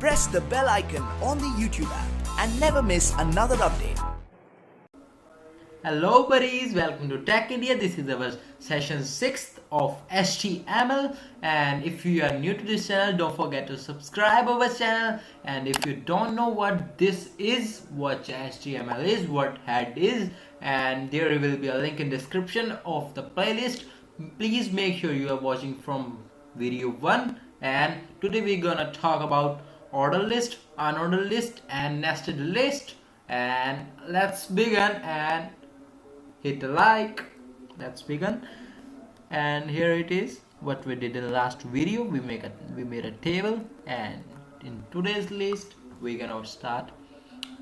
press the bell icon on the YouTube app and never miss another update. Hello buddies, welcome to Tech India. This is our session 6th of HTML, and if you are new to this channel, don't forget to subscribe our channel. And if you don't know what this is, what HTML is, what head is, and there will be a link in description of the playlist. Please make sure you are watching from video 1. And today we're gonna talk about order list, unordered list, and nested list. And let's begin and hit the like. Let's begin. And here it is what we did in the last video. We made a table, and in today's list we're gonna start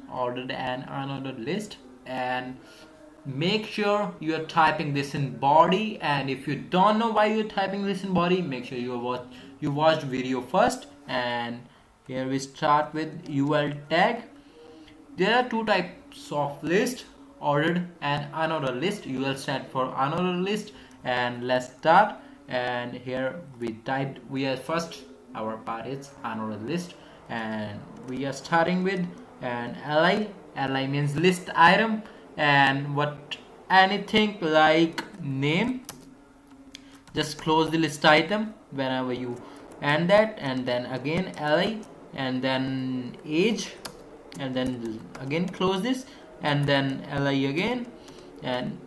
ordered and unordered list. And make sure you're typing this in body, and if you don't know why you're typing this in body, make sure you watched video first. And here we start with UL tag. There are two types of list, ordered and unordered list. UL stand for unordered list. And let's start. And here we are first, our part is unordered list, and we are starting with an li means list item, and what anything like name. Just close the list item whenever you end that, and then again li, and then age, and then again close this, and then li again. And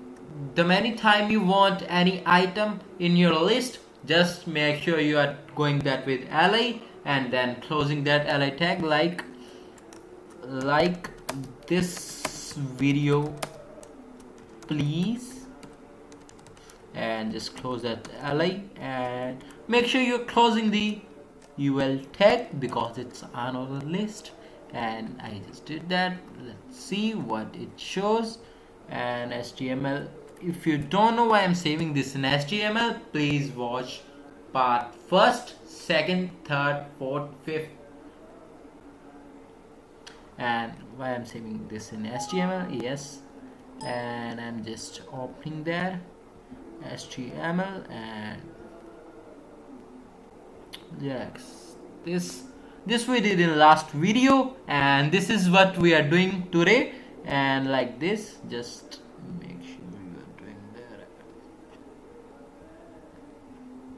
the many time you want any item in your list, just make sure you are going that with li, and then closing that li tag like this video please, and just close that li, and make sure you're closing the ul tag because it's unordered list. And I just did that. Let's see what it shows. And HTML, if you don't know why I'm saving this in HTML, please watch part 1st, 2nd, 3rd, 4th, 5th. And why I'm saving this in HTML, yes. And I'm just opening there HTML, and yes, this we did in last video, and this is what we are doing today. And like this, just make sure you are doing that.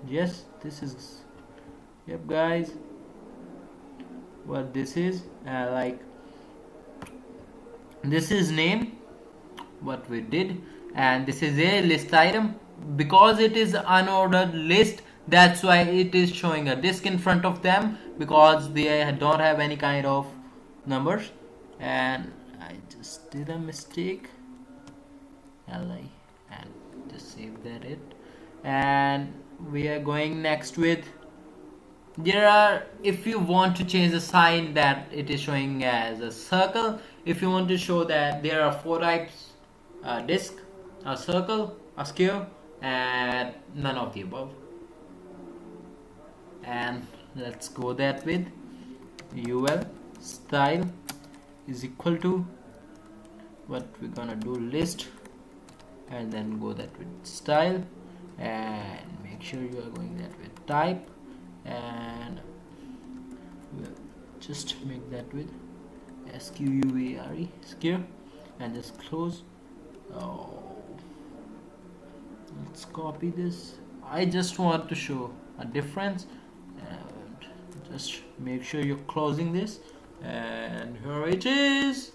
Yes, this is, yep guys, what this is. Like this is name, what we did, and this is a list item. Because it is unordered list, that's why it is showing a disk in front of them, because they don't have any kind of numbers. And I just did a mistake, li, and just save that it. And we are going next with, there are, if you want to change the sign that it is showing as a circle, if you want to show that there are 4 types, a disk, a circle, a square, and none of the above. And let's go that with ul style is equal to, what we're gonna do, list, and then go that with style, and make sure you are going that with type, and we'll just make that with square, square, and just close. Let's copy this. I just want to show a difference, and just make sure you're closing this. And here it is.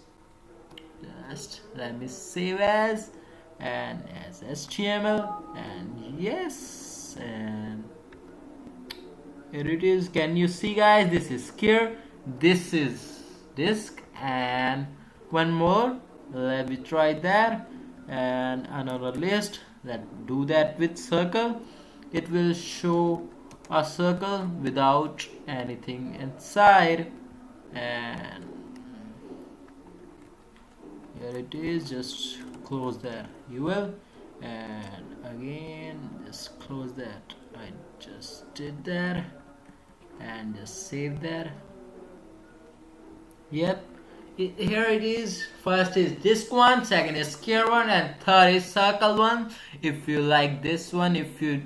Just let me save as, and as HTML, and yes, and here it is. Can you see guys? This is square, this is disk, and one more. Let me try that. And another list, that do that with circle. It will show a circle without anything inside. And here it is. Just close that ul, and again just close that. I just did that, and just save that. Yep, here it is. First is disk one, second is square one, and third is circle one. If you like this one, if you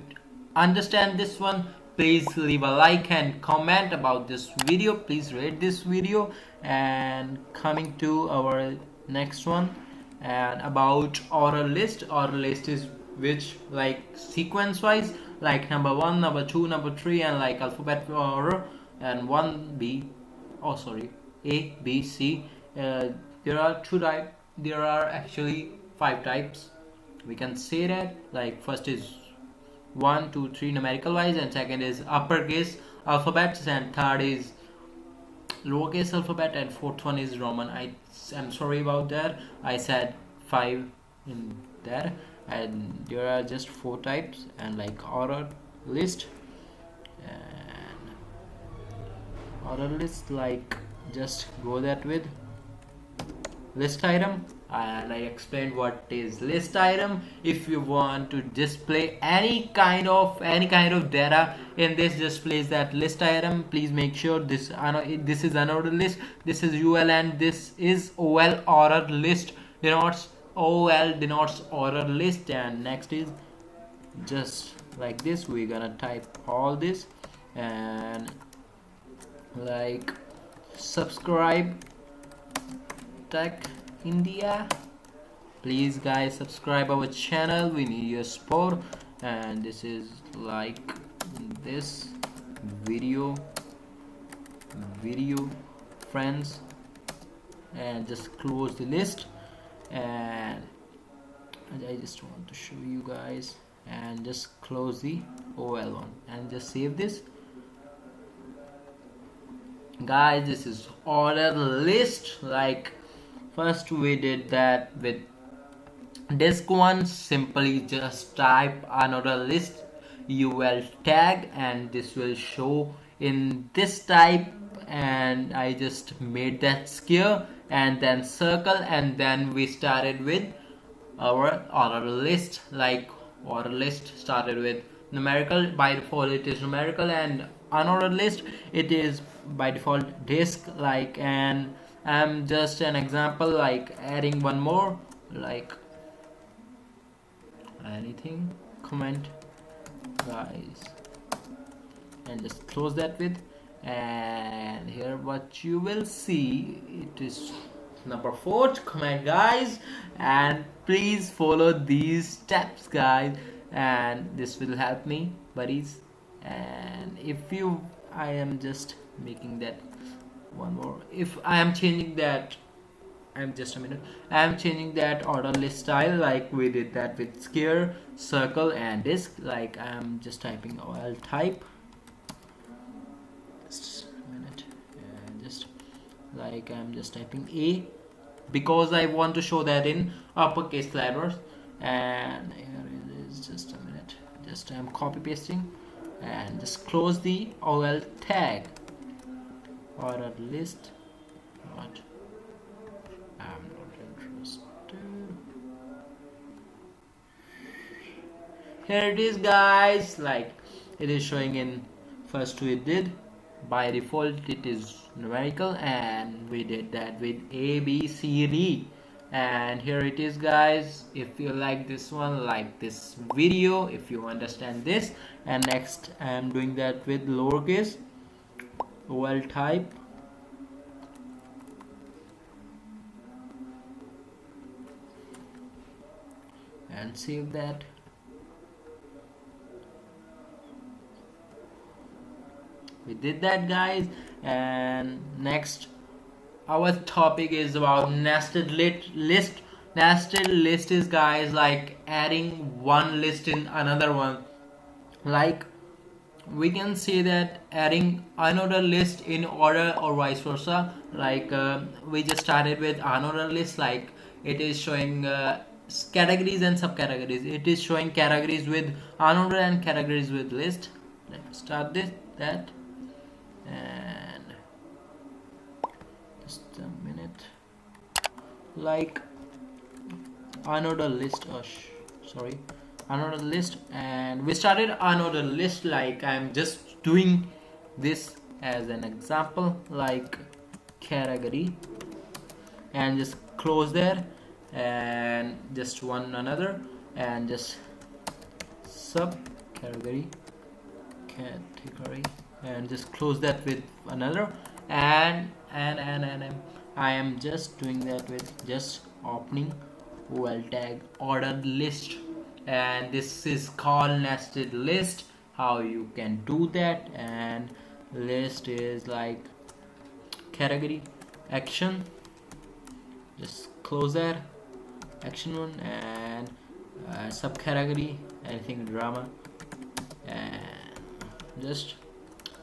understand this one, please leave a like and comment about this video. Please rate this video. And coming to our next one, and about order list. Order list is which like sequence wise, like number 1, number 2, number 3, and like alphabet order, and 1B, oh sorry, A, B, C. There are there are actually 5 types. We can say that, like first is 1, 2, 3 numerical wise, and second is uppercase alphabets, and third is lowercase alphabet, and fourth one is Roman. I'm sorry about that, I said 5 in there. And there are just 4 types, and like order list. And order list, like just go that with list item, and I explained what is list item. If you want to display any kind of data in this, just place that list item. Please make sure this is unordered list, this is UL, and this is OL. Ordered list denotes OL, denotes ordered list. And next is just like this, we're gonna type all this, and like subscribe Tech India. Please guys, subscribe our channel, we need your support. And this is like this video friends, and just close the list. And I just want to show you guys, and just close the OL one, and just save this. Guys, this is order list. Like first we did that with disk one. Simply just type another list UL tag, and this will show in this type. And I just made that square and then circle, and then we started with our order list. Like order list started with numerical, by default it is numerical, and unordered list it is by default disk. Like, and I'm just an example, like adding one more, like anything, comment guys, and just close that with. And here what you will see, it is number 4, comment guys, and please follow these steps guys, and this will help me buddies. And if you, I am just making that one more, if I am changing that, I'm changing that order list style, like we did that with square, circle, and disk. Like I'm just typing OL type, just a minute, and just like I'm just typing A, because I want to show that in uppercase letters. And here it is, just a minute, just I'm copy pasting, and just close the OL tag. Order list, what, I'm not interested. Here it is guys, like it is showing in first we did by default it is numerical, and we did that with A, B, C, D. And here it is guys. If you like this one, like this video if you understand this. And next I am doing that with lowercase OL type, and save that. We did that guys. And next our topic is about nested list. Nested list is guys like adding one list in another one. Like we can say that adding another list in order or vice versa. Like we just started with another list, like it is showing categories and subcategories. It is showing categories with unordered and categories with list. Let's start that, and just a minute, like unordered list, unordered list. And we started unordered list. Like I'm just doing this as an example, like category, and just close there, and just one another, and just subcategory category, and just close that with another, and I am just doing that with just opening ol tag order list, and this is called nested list. How you can do that? And list is like category action, just close that action one, and subcategory anything drama, and just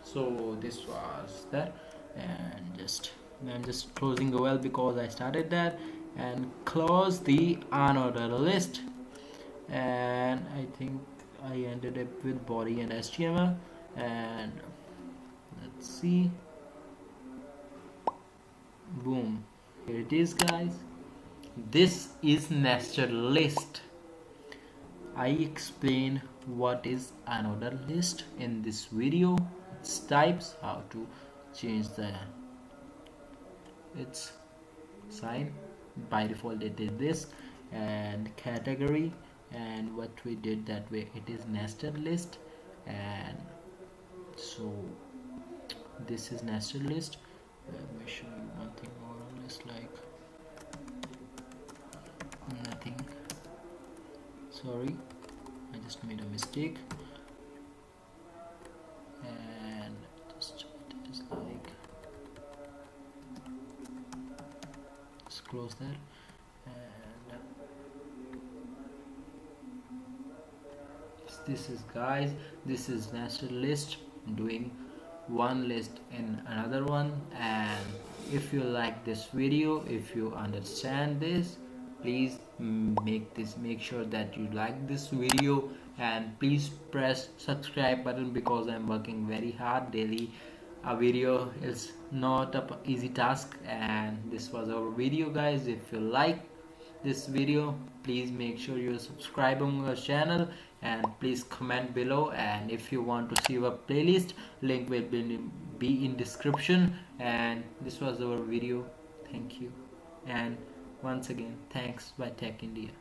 so this was that, and just I'm just closing OL because I started that, and close the unordered list, and I think I ended up with body and HTML, and let's see, boom, here it is guys. This is nested list. I explain what is unordered list in this video, its types, how to change its sign. By default it is this, and category, and what we did that way, it is nested list. And so this is nested list. Let me show you one thing more on this, like nothing, sorry, I just made a mistake, and just it is like, just close that, and this is guys, this is nested list, doing one list in another one. And if you like this video, if you understand this, please make sure that you like this video, and please press subscribe button because I'm working very hard daily. A video is not a easy task, and this was our video guys. If you like this video, please make sure you subscribe on our channel, and please comment below. And if you want to see our playlist, link will be in description. And this was our video. Thank you, and once again thanks by Tech India.